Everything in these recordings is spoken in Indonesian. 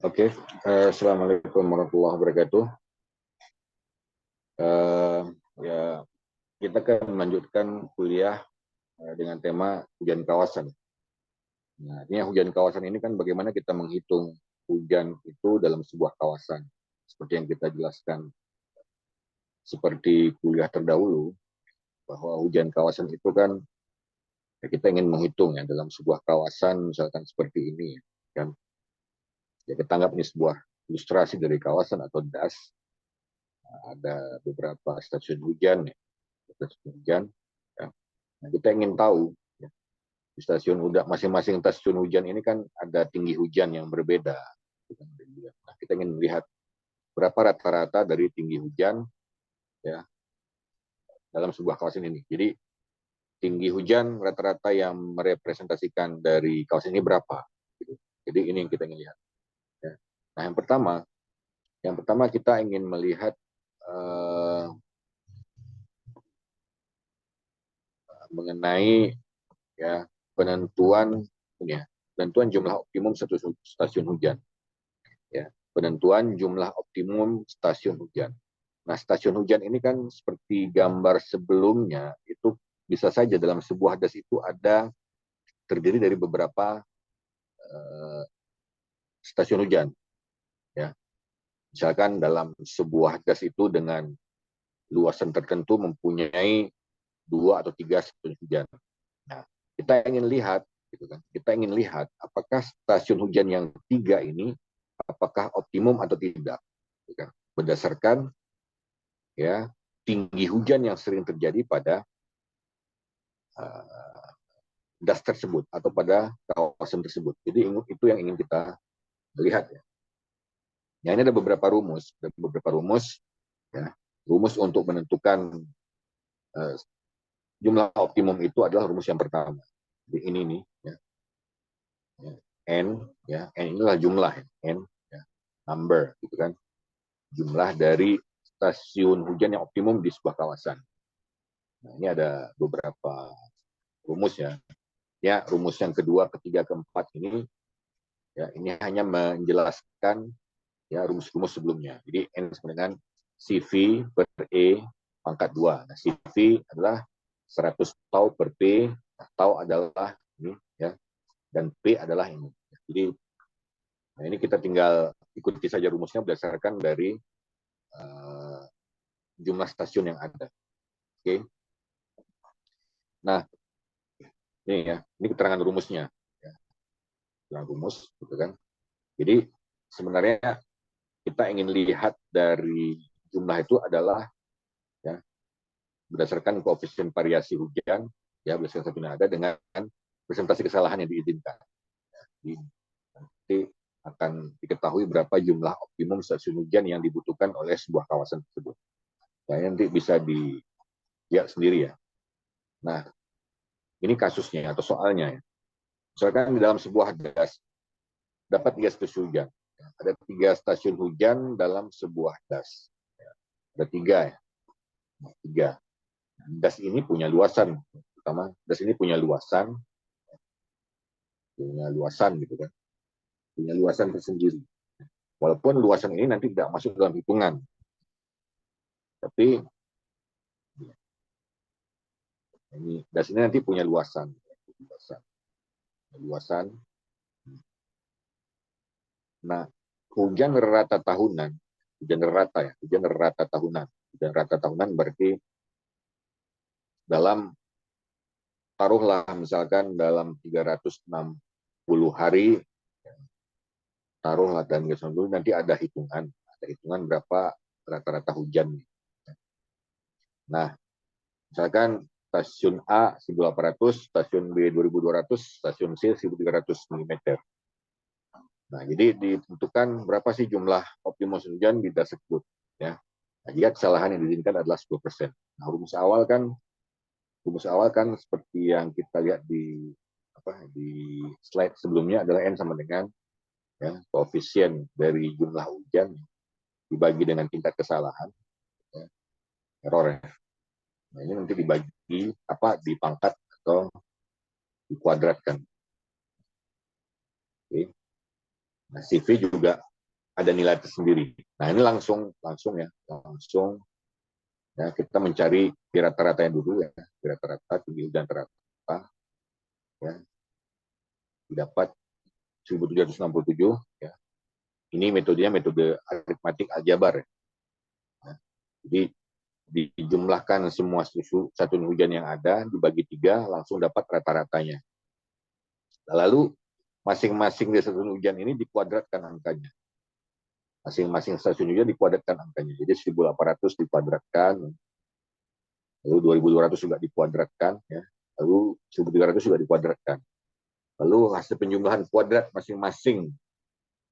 Oke, Assalamualaikum warahmatullahi wabarakatuh. Eh, ya, kita akan melanjutkan kuliah dengan tema hujan kawasan. Nah, ini hujan kawasan ini kan bagaimana kita menghitung hujan itu dalam sebuah kawasan. Seperti yang kita jelaskan seperti kuliah terdahulu, bahwa hujan kawasan itu kan ya kita ingin menghitung ya dalam sebuah kawasan misalkan seperti ini kan. Ya kita anggap ini sebuah ilustrasi dari kawasan atau das. Ada beberapa stasiun hujan ya, stasiun hujan. Ya. Nah, kita ingin tahu ya, di stasiun hujan masing-masing stasiun hujan ini kan ada tinggi hujan yang berbeda. Nah, kita ingin melihat berapa rata-rata dari tinggi hujan ya dalam sebuah kawasan ini. Jadi tinggi hujan rata-rata yang merepresentasikan dari kawasan ini berapa? Gitu. Jadi ini yang kita ingin lihat. Ya. Nah, yang pertama kita ingin melihat mengenai ya penentuan ya penentuan jumlah optimum satu stasiun hujan. Ya, penentuan jumlah optimum stasiun hujan. Nah, stasiun hujan ini kan seperti gambar sebelumnya, itu bisa saja dalam sebuah das itu ada terdiri dari beberapa uh, stasiun hujan. Ya, misalkan dalam sebuah das itu dengan luasan tertentu mempunyai 2 atau 3 stasiun hujan. Nah, kita ingin lihat, gitu kan? Kita ingin lihat apakah stasiun hujan yang 3 ini apakah optimum atau tidak, gitu kan? Berdasarkan ya tinggi hujan yang sering terjadi pada uh, das tersebut atau pada kawasan tersebut. Jadi itu yang ingin kita lihat ya. Ya, ini ada beberapa rumus ya. Rumus untuk menentukan uh, jumlah optimum itu adalah rumus yang pertama. Jadi ini nih ya. N ya, N inilah jumlah N ya, number gitu kan. Jumlah dari stasiun hujan yang optimum di sebuah kawasan. Nah, ini ada beberapa rumus ya. Ya, rumus yang kedua, ketiga, keempat ini ya ini hanya menjelaskan ya rumus-rumus sebelumnya. Jadi N sama dengan CV per E pangkat 2. Nah, CV adalah 100 tau per P, nah, tau adalah ini ya, dan P adalah ini. Jadi nah ini kita tinggal ikuti saja rumusnya berdasarkan dari uh, jumlah stasiun yang ada. Oke. Okay. Nah, ini ya, ini keterangan rumusnya. Ya, keterangan rumus, gitu kan. Jadi sebenarnya kita ingin lihat dari jumlah itu adalah ya berdasarkan koefisien variasi hujan ya berdasarkan satu yang ada dengan presentasi kesalahan yang diizinkan. Jadi nanti akan diketahui berapa jumlah optimum stasiun hujan yang dibutuhkan oleh sebuah kawasan tersebut. Nah, nanti bisa dilihat sendiri ya. Nah, ini kasusnya atau soalnya ya. Misalkan di dalam sebuah das dapat 3 stasiun hujan. Ada 3 stasiun hujan dalam sebuah das. Ada 3 ya. 3. Das ini punya luasan. Pertama, das ini punya luasan gitu kan. Punya luasan tersendiri. Walaupun luasan ini nanti tidak masuk dalam hitungan. Tapi ini das ini nanti punya luasan. Luasan. Nah, hujan rata tahunan, hujan rata tahunan. Hujan rata tahunan berarti dalam taruhlah misalkan dalam 360 hari taruhlah dan nanti ada hitungan berapa rata-rata hujan. Nah, misalkan stasiun A 1.800, stasiun B 2.200, stasiun C 1.300 mm. Nah, jadi ditentukan berapa sih jumlah optimum hujan di das tersebut. Ya. Nah, jika kesalahan yang diizinkan adalah 10%. Nah, rumus awal kan seperti yang kita lihat di slide sebelumnya adalah N sama dengan ya, koefisien dari jumlah hujan dibagi dengan tingkat kesalahan ya, error ya. Nah, ini nanti dipangkat atau dikuadratkan. Oke. Nah, CV juga ada nilai tersendiri. Nah, ini langsung ya kita mencari di rata-ratanya dulu ya, di rata-rata tinggi hujan rata ya didapat 1767 ya. Ini metodenya metode aritmatik aljabar ya. Nah, jadi dijumlahkan semua satuan hujan yang ada dibagi 3 langsung dapat rata-ratanya. Lalu masing-masing dari satuan hujan ini dikuadratkan angkanya. Masing-masing stasiun hujan dikuadratkan angkanya. Jadi 1800 dikuadratkan, lalu 2200 juga dikuadratkan, ya. Lalu 1300 juga dikuadratkan. Lalu hasil penjumlahan kuadrat masing-masing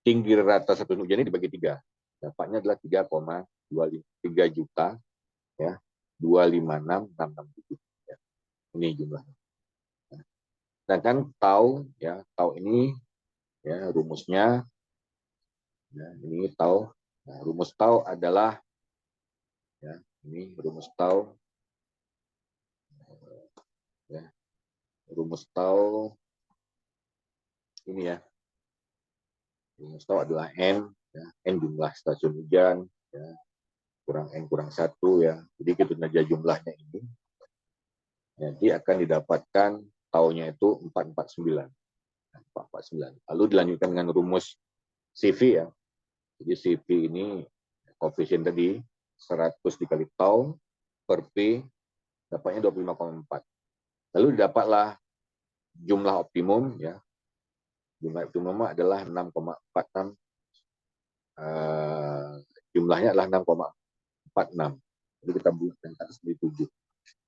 tinggi rata satuan hujan ini dibagi 3. Dapatnya adalah 3,3 juta, ya, 256,667. Ya. Ini jumlahnya. Sedangkan tau, ya, tau ini, ya, rumusnya, ya, ini tau. Nah, rumus tau adalah, ya, ini rumus tau, ya, rumus tau ini ya, rumus tau adalah n, ya, n jumlah stasiun hujan, ya, kurang n kurang 1 ya. Jadi kita saja jumlahnya ini, jadi akan didapatkan taunya itu 449. 449. Lalu dilanjutkan dengan rumus CV ya. Jadi CV ini koefisien tadi 100 dikali tau per P dapatnya 25,4. Lalu didapatlah jumlah optimum ya. Jumlah optimum adalah 6,46. Jumlahnya adalah 6,46. Jadi kita bulatkan ke atas menjadi 7.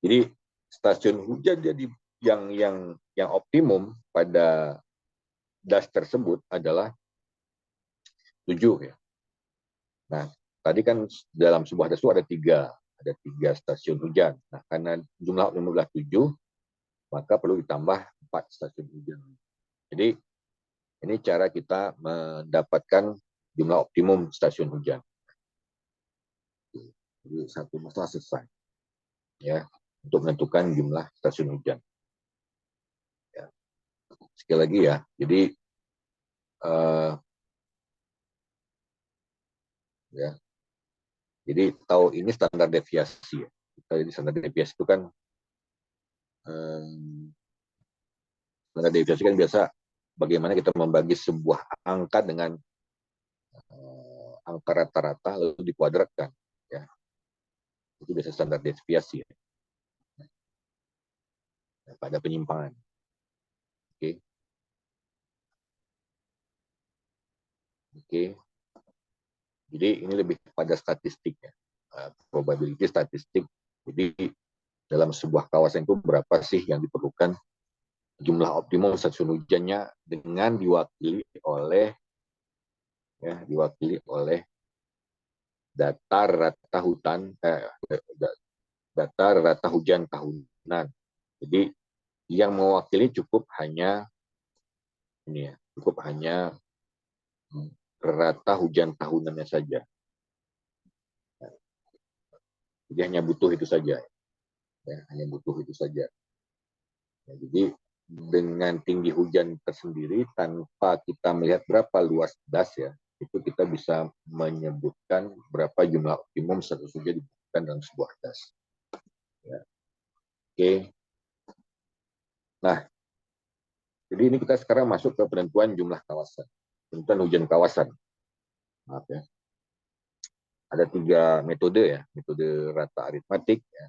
Jadi stasiun hujan jadi yang optimum pada das tersebut adalah 7 ya. Nah, tadi kan dalam sebuah das itu ada 3 stasiun hujan. Nah, karena jumlah optimum adalah 7, maka perlu ditambah 4 stasiun hujan. Jadi ini cara kita mendapatkan jumlah optimum stasiun hujan. Jadi satu masalah selesai ya untuk menentukan jumlah stasiun hujan. Ya. Sekali lagi ya, jadi ya, jadi tahu ini standar deviasi. Ya. Jadi standar deviasi itu kan standar deviasi kan biasa bagaimana kita membagi sebuah angka dengan angka rata-rata lalu dikuadratkan. Ya. Itu biasa standar deviasi. Ya. Pada penyimpangan. Oke. Oke. Jadi ini lebih pada statistik ya. Probability statistik. Jadi dalam sebuah kawasan itu berapa sih yang diperlukan jumlah optimum stasiun hujannya dengan diwakili oleh data rata hutan data rata hujan tahunan. Jadi yang mewakili cukup hanya ini ya, cukup hanya rata hujan tahunannya saja. Jadi hanya butuh itu saja. Ya, hanya butuh itu saja. Ya, jadi dengan tinggi hujan tersendiri tanpa kita melihat berapa luas das ya, itu kita bisa menyebutkan berapa jumlah optimum status hujan dibutuhkan dalam sebuah das. Ya. Oke. Nah, jadi ini kita sekarang masuk ke penentuan jumlah kawasan, penentuan hujan kawasan. Maaf ya. Ada 3 metode ya, metode rata aritmatik, ya,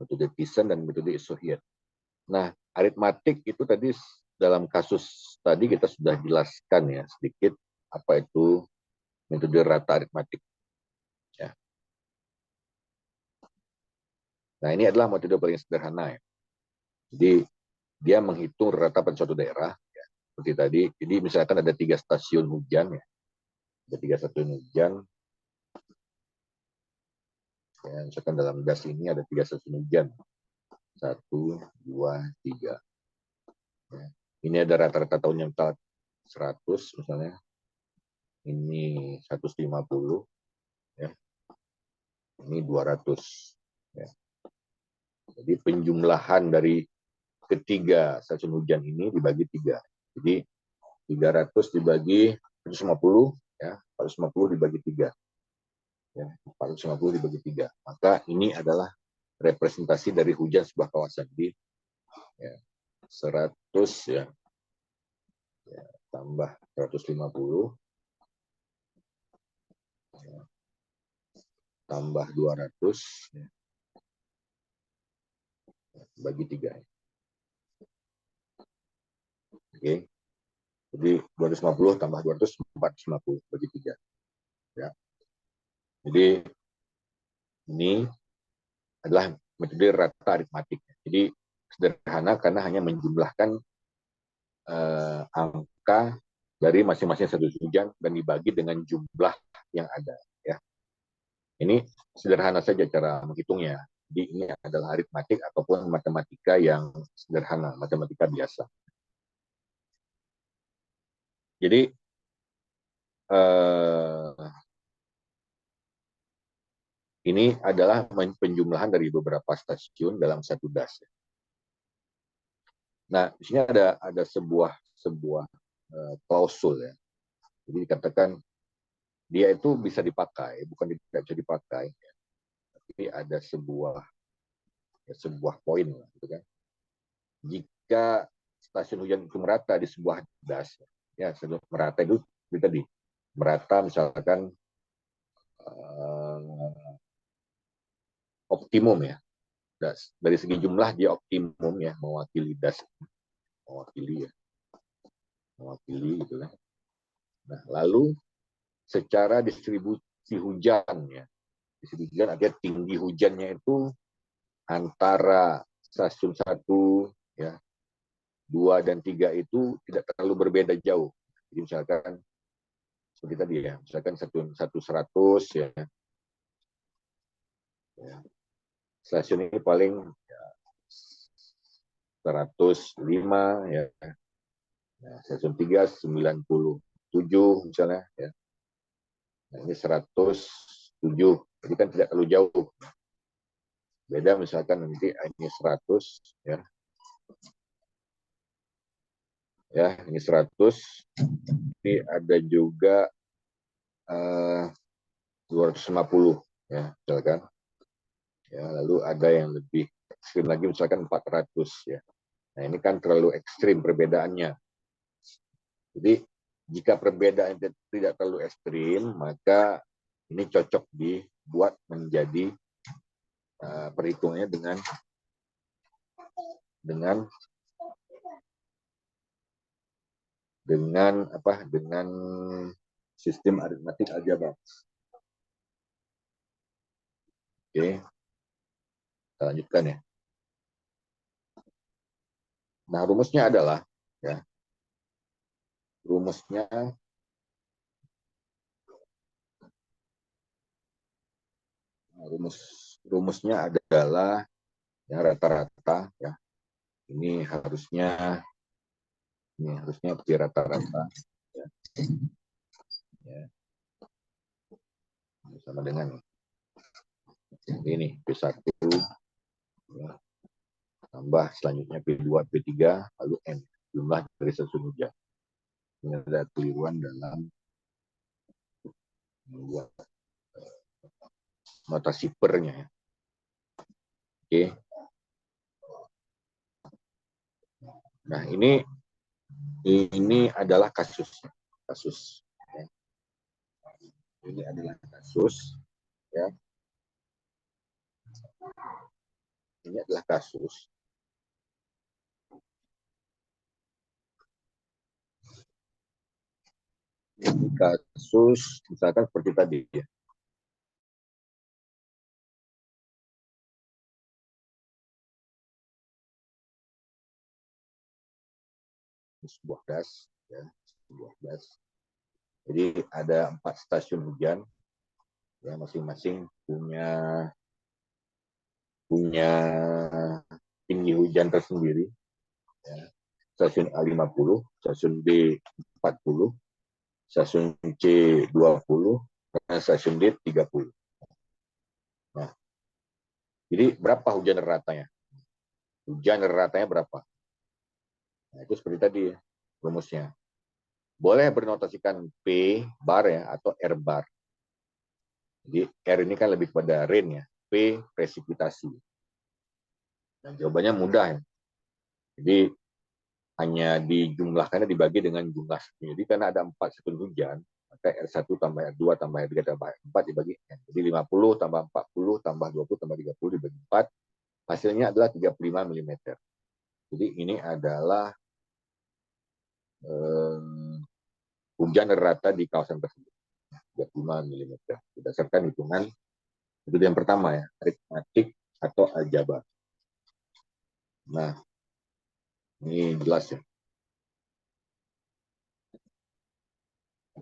metode Pearson dan metode Isohiet. Nah, aritmatik itu tadi dalam kasus tadi kita sudah jelaskan ya sedikit apa itu metode rata aritmatik. Ya. Nah, ini adalah metode paling sederhana ya. Jadi dia menghitung rata pada suatu daerah ya, seperti tadi. Jadi misalkan ada 3 stasiun hujan ya, ada 3 stasiun hujan. Ya, misalkan dalam das ini ada 3 stasiun hujan. 1, 2, 3. Ya. Ini ada rata-rata tahun yang 100 misalnya. Ini 150 ya. Ini 200 ya. Jadi penjumlahan dari ketiga stasiun hujan ini dibagi 3. Jadi 300 dibagi 450 ya, 450 dibagi 3 ya, 450 dibagi 3. Maka ini adalah representasi dari hujan sebuah kawasan di ya, 100 ya, ya tambah 150 ya, tambah 200 ya, bagi 3. Oke. Jadi 250 tambah 200 450 bagi 3 ya. Jadi ini adalah metode rata aritmatik. Jadi sederhana karena hanya menjumlahkan angka dari masing-masing satu hujan dan dibagi dengan jumlah yang ada ya. Ini sederhana saja cara menghitungnya. Jadi ini adalah aritmatik ataupun matematika yang sederhana, matematika biasa. Jadi ini adalah penjumlahan dari beberapa stasiun dalam satu das. Nah, di sini ada sebuah klausul ya. Jadi dikatakan dia itu bisa dipakai, bukan tidak bisa dipakai, tapi ada sebuah poin, gitu kan. Jika stasiun hujan itu merata di sebuah das, ya merata itu tadi merata misalkan optimum ya, das dari segi jumlah dia optimum ya, mewakili das, mewakili gitu kan. Nah lalu secara distribusi hujan ya, distribusi hujan artinya tinggi hujannya itu antara stasiun 1 ya 2 dan 3 itu tidak terlalu berbeda jauh. Jadi misalkan seperti tadi ya, misalkan satu 100 ya, stasiun ini paling ya, 105 ya, stasiun 3 97 misalnya ya. Nah, ini 107, jadi kan tidak terlalu jauh. Beda misalkan nanti ini 100 ya. Ya, ini 100. Ini ada juga 250 ya, misalkan. Ya, lalu ada yang lebih ekstrim lagi misalkan 400 ya. Nah, ini kan terlalu ekstrim perbedaannya. Jadi jika perbedaan tidak terlalu ekstrim, maka ini cocok dibuat menjadi perhitungannya dengan sistem aritmatik aljabar. Oke, kita lanjutkan ya. Nah, rumusnya adalah ya, rumusnya adalah ya rata-rata ya. Ini harusnya P rata-rata ya. Ya. Sama dengan ini P1 ya. Tambah selanjutnya P2, P3 lalu N, jumlah dari stasiun hujan. Ini ada keliruan dalam membuat notasi pernya ya. Oke. Nah, ini adalah kasus. Ya. Ini adalah kasus ya. Ini adalah kasus. Ini kasus misalkan seperti tadi ya. Sebuah das ya, sebuah das. Jadi ada 4 stasiun hujan ya, masing-masing punya tinggi hujan tersendiri ya. Stasiun A50, stasiun B 40, stasiun C 20, dan stasiun D 30. Nah, jadi berapa hujan ratanya? Hujan ratanya berapa? Nah, itu seperti tadi ya, rumusnya. boleh bernotasikan P bar ya atau R bar. Jadi R ini kan lebih kepada rain ya, P presipitasi. Dan jawabannya mudah ya. Jadi hanya dijumlahkannya dibagi dengan jumlah. Jadi karena ada 4 sekunder hujan, maka R1 tambah R2 tambah R3 tambah R4 dibagi N. Jadi 50 tambah 40 tambah 20 tambah 30 dibagi 4, hasilnya adalah 35 mm. Jadi ini adalah hujan rata di kawasan tersebut. 35 mm. Berdasarkan hitungan itu yang pertama ya, aritmatik atau aljabar. Nah, ini jelas ya.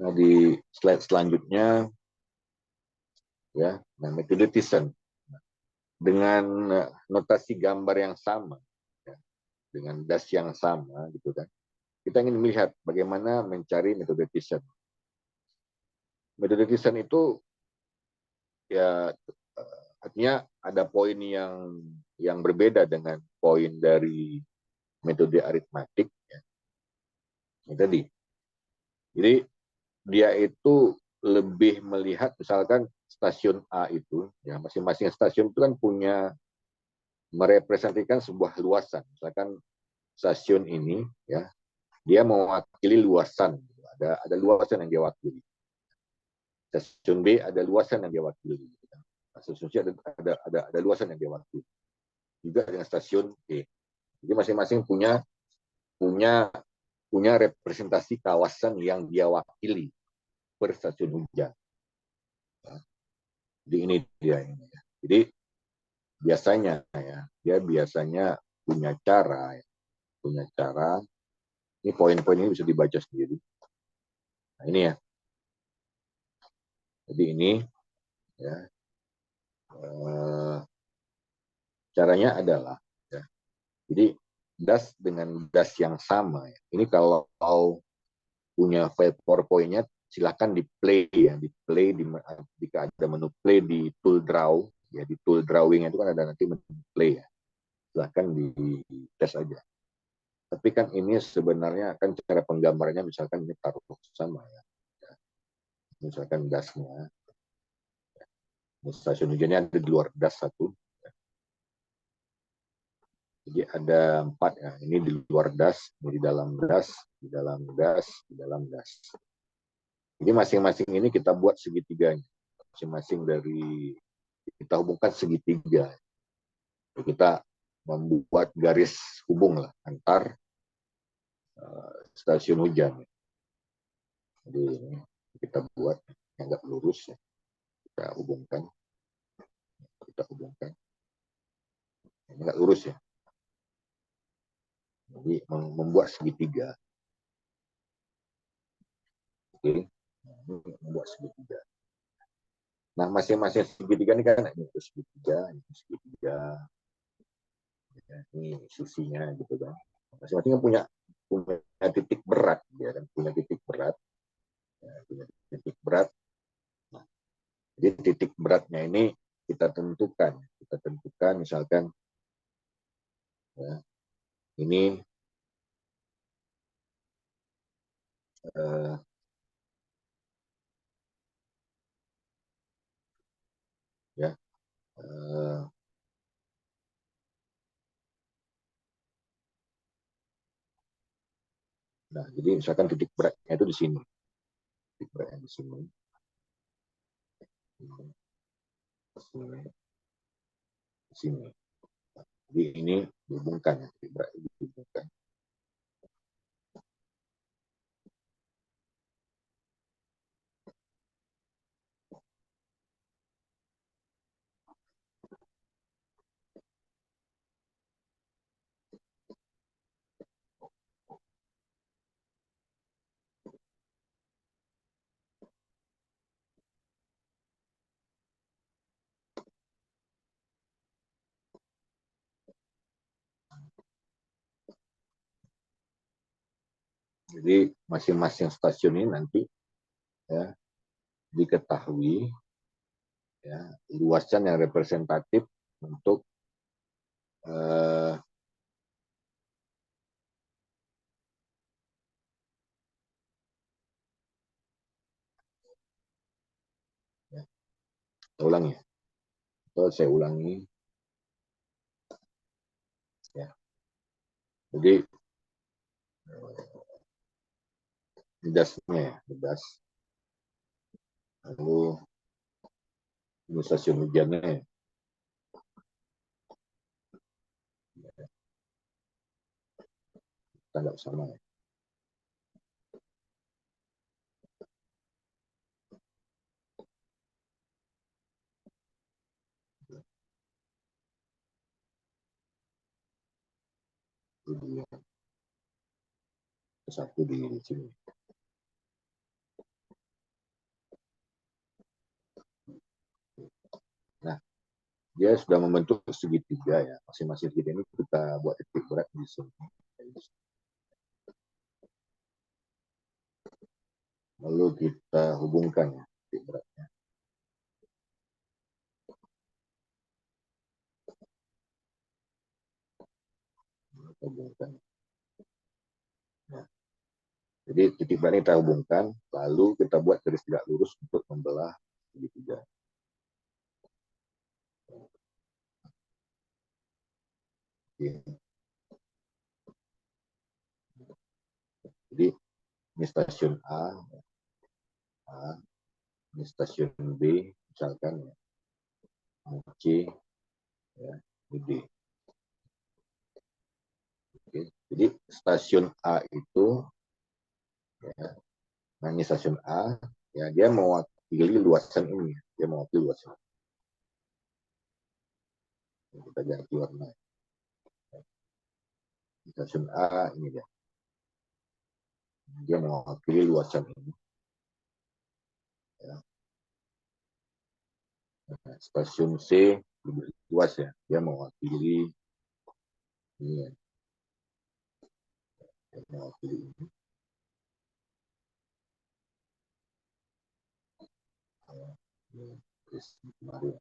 Nah, di slide selanjutnya ya, nah metode Thyssen dengan notasi gambar yang sama, ya, dengan das yang sama, gitu kan. Kita ingin melihat bagaimana mencari metode Thyssen. Metode Thyssen itu ya artinya ada poin yang berbeda dengan poin dari metode aritmatik. Ya. Ini tadi. Jadi dia itu lebih melihat misalkan stasiun A itu, ya masing-masing stasiun itu kan punya merepresentasikan sebuah luasan. Misalkan stasiun ini, ya dia mewakili luasan. Ada luasan yang dia wakili. Stasiun B ada luasan yang dia wakili. Stasiun C ada luasan yang dia wakili. Juga dengan stasiun E. Jadi masing-masing punya representasi kawasan yang dia wakili per stasiun hujan. Jadi ini dia ini. Jadi biasanya ya, dia biasanya punya cara. Ini poin-poin ini bisa dibaca sendiri. Nah ini ya. Jadi ini ya caranya adalah ya. Jadi das dengan das yang sama ya. Ini kalau punya file PowerPoint-nya silakan di play ya, di play jika ada menu play di tool draw ya, di tool drawing itu kan ada nanti menu play ya. Silakan di tes aja. Tapi kan ini sebenarnya kan cara penggambarannya misalkan ini taruh sama ya. Misalkan dasnya, stasiun hujannya ada di luar das satu. Jadi ada 4 ya. Ini di luar das, ini di dalam das, di dalam das, di dalam das. Jadi masing-masing ini kita buat segitiganya. Masing-masing dari kita hubungkan segitiga. Kita membuat garis hubung lah antar stasiun hujan. Jadi ini kita buat yang nggak lurus ya. Kita hubungkan. Ini nggak lurus ya. Jadi membuat segitiga. Oke. Membuat segitiga. Nah, masing-masing segitiga ini kan ini segitiga, ya, ini sisinya gitu kan. Masing-masing kan punya titik berat, ya kan, punya titik berat, ya, punya titik berat. Nah, jadi titik beratnya ini kita tentukan misalkan, ya, ini ya. Nah, jadi misalkan titik beratnya itu di sini, titik beratnya di sini, di sini. Jadi ini dihubungkan, ya, titik berat ini dihubungkan. Jadi masing-masing stasiun ini nanti ya diketahui ya luasan yang representatif untuk eh, Saya ulangi. Atau saya ulangi. Ya. Jadi dasnya ya, das. Lalu ini stasiun hujannya ya. Kita nggak sama ya. Ini dia. Satu di sini. Nah, dia sudah membentuk segitiga ya. Masing-masing segitiga ini kita buat titik berat di sini. Lalu kita hubungkan ya, titik beratnya. Hubungkan. Nah, jadi titik berat ini kita hubungkan, lalu kita buat garis tegak lurus untuk membelah segitiga. Jadi ini stasiun A, ini stasiun B, misalkan ya, C, ya, D. Oke. Jadi stasiun A itu, ya, nah ini stasiun A, ya dia mewakili luasan ini, dia mewakili luasan. Kita ganti warna. Stasiun A ini dia mewakili luasan ini. Ya. Nah, stasiun C lebih luas ya, dia mewakili ini, ya. Dia mewakili ini. Kemarin.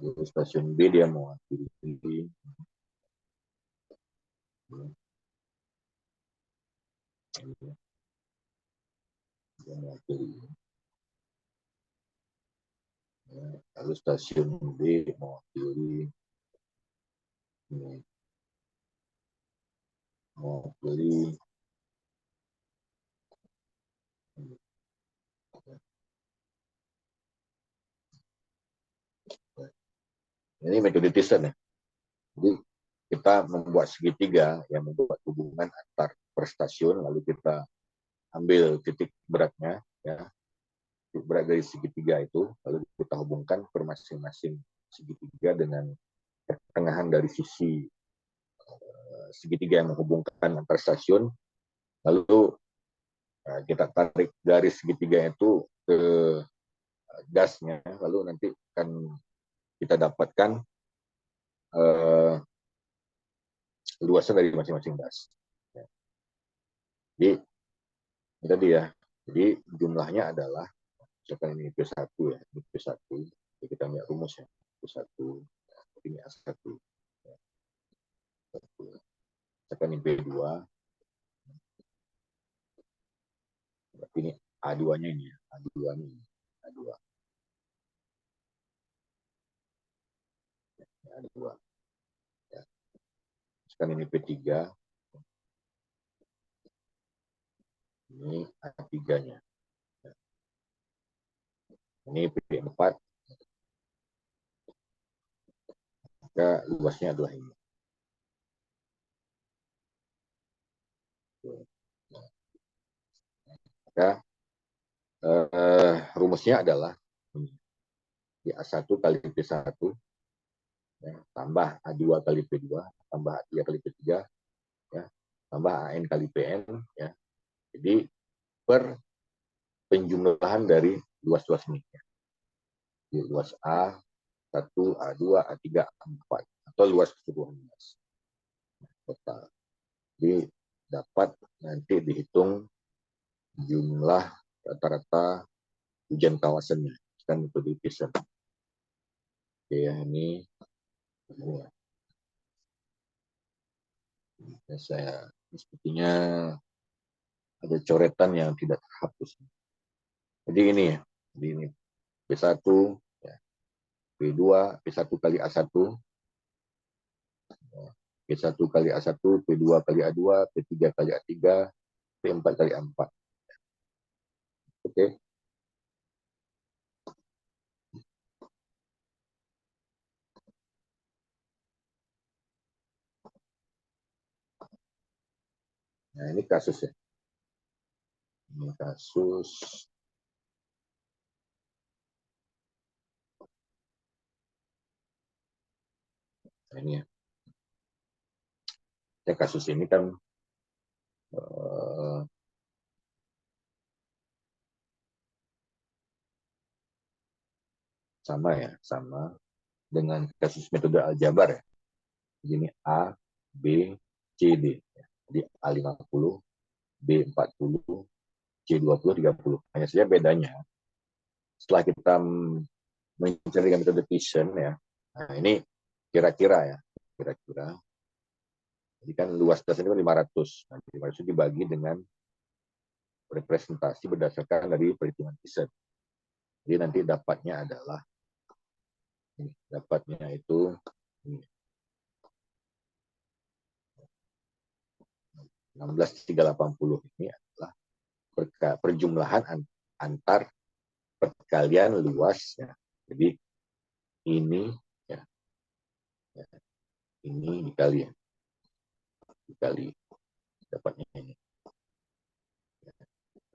Lalu stasiun B dia mewakili ini. Dia mewakili ini. Ya, lalu stasiun B mewakili ini, mewakili ini. Ini metode Thyssen ya. Jadi kita membuat segitiga yang membuat hubungan antar per stasiun, lalu kita ambil titik beratnya, ya, titik berat dari segitiga itu, lalu kita hubungkan per masing-masing segitiga dengan pertengahan dari sisi segitiga yang menghubungkan antar stasiun, lalu kita tarik garis segitiga itu ke gasnya, lalu nanti akan kita dapatkan luasan dari masing-masing gas. Jadi ini tadi ya, jadi jumlahnya adalah, misalkan ini P1 ya, ini P1, jadi kita lihat rumus ya, P1, ini A1, misalkan ini P2, berarti ini A2-nya ini ya, A2 ini, A2, A2. Ya. Misalkan ini P3, ini A3-nya. Ini P4, maka luasnya adalah ini. Maka rumusnya adalah di A1 kali P1, ya, tambah A2 kali P2, tambah A3 kali P3, ya, tambah AN kali PN. Ya. Jadi per penjumlahan dari luas-luas ini. Ya. Di luas A1, A2, A3, A4. Atau luas keseluruhan luas. Total. Jadi dapat nanti dihitung jumlah rata-rata hujan kawasannya. Kan itu di Thyssen. Oke ya, ini ya. Saya sepertinya ada coretan yang tidak terhapus. Jadi ini ya, jadi ini P1, P2, P1 kali A1, P1 kali A1, P2 kali A2, P3 kali A3, P4 kali A4. Oke. Nah, ini kasus ya. Ini kasus. Nah, ini ya. Ya, kasus ini kan sama ya, sama dengan kasus metode aljabar ya. Jadi A, B, C, D. Jadi A50, B40, C20, 30. Hanya saja bedanya setelah kita mencari dengan metode Pearson ya. Nah, ini kira-kira ya, kira-kira. Jadi kan luas das ini kan 500. Nah, 500 dibagi dengan representasi berdasarkan dari perhitungan Pearson. Jadi nanti dapatnya adalah ini, dapatnya itu ini, 16.380 ini adalah perjumlahan antar perkalian luas ya. Jadi ini ya, ya ini dikali ya, dikali dapatnya ini.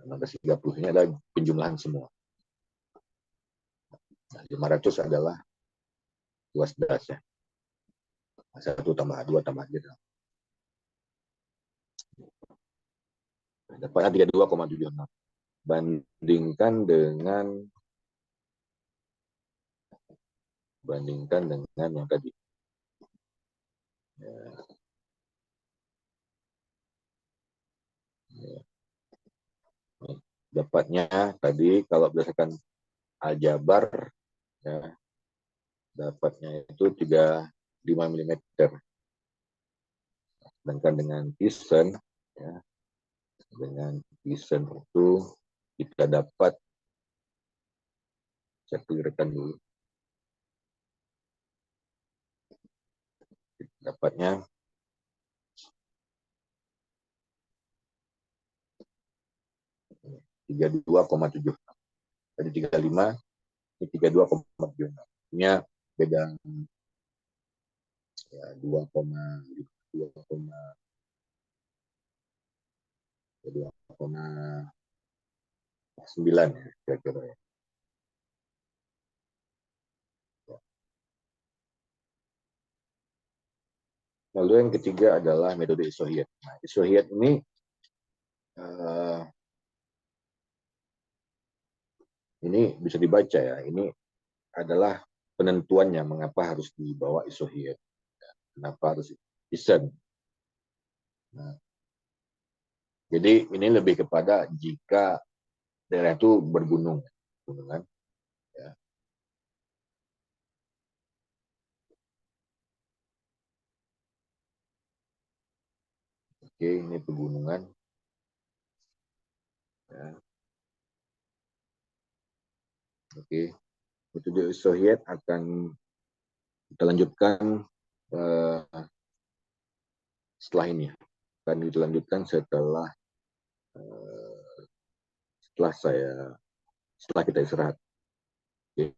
1630 ini adalah penjumlahan semua. Nah, 500 adalah luas das ya. 1 tambah 2 tambah 3. Dapatnya 32,76. Bandingkan dengan yang tadi. Ya, ya. Dapatnya tadi kalau berdasarkan aljabar ya, dapatnya itu 35 mm. Sedangkan dengan Pearson ya, dengan Pearson itu kita dapat, saya clearkan dulu, dapatnya 32,7. Tadi 35, ini 32,7. Artinya beda ya 2,9 ya kira-kira ya. Lalu yang ketiga adalah metode isohiet. Nah, isohiet ini bisa dibaca ya. Ini adalah penentuannya mengapa harus dibawa isohiet. Kenapa harus Pearson. Nah, jadi ini lebih kepada jika daerah itu bergunung, gunungan. Ya. Oke, ini pegunungan. Ya. Oke, metode isohiet akan kita lanjutkan setelah ini. Akan dilanjutkan setelah setelah kita istirahat. Oke.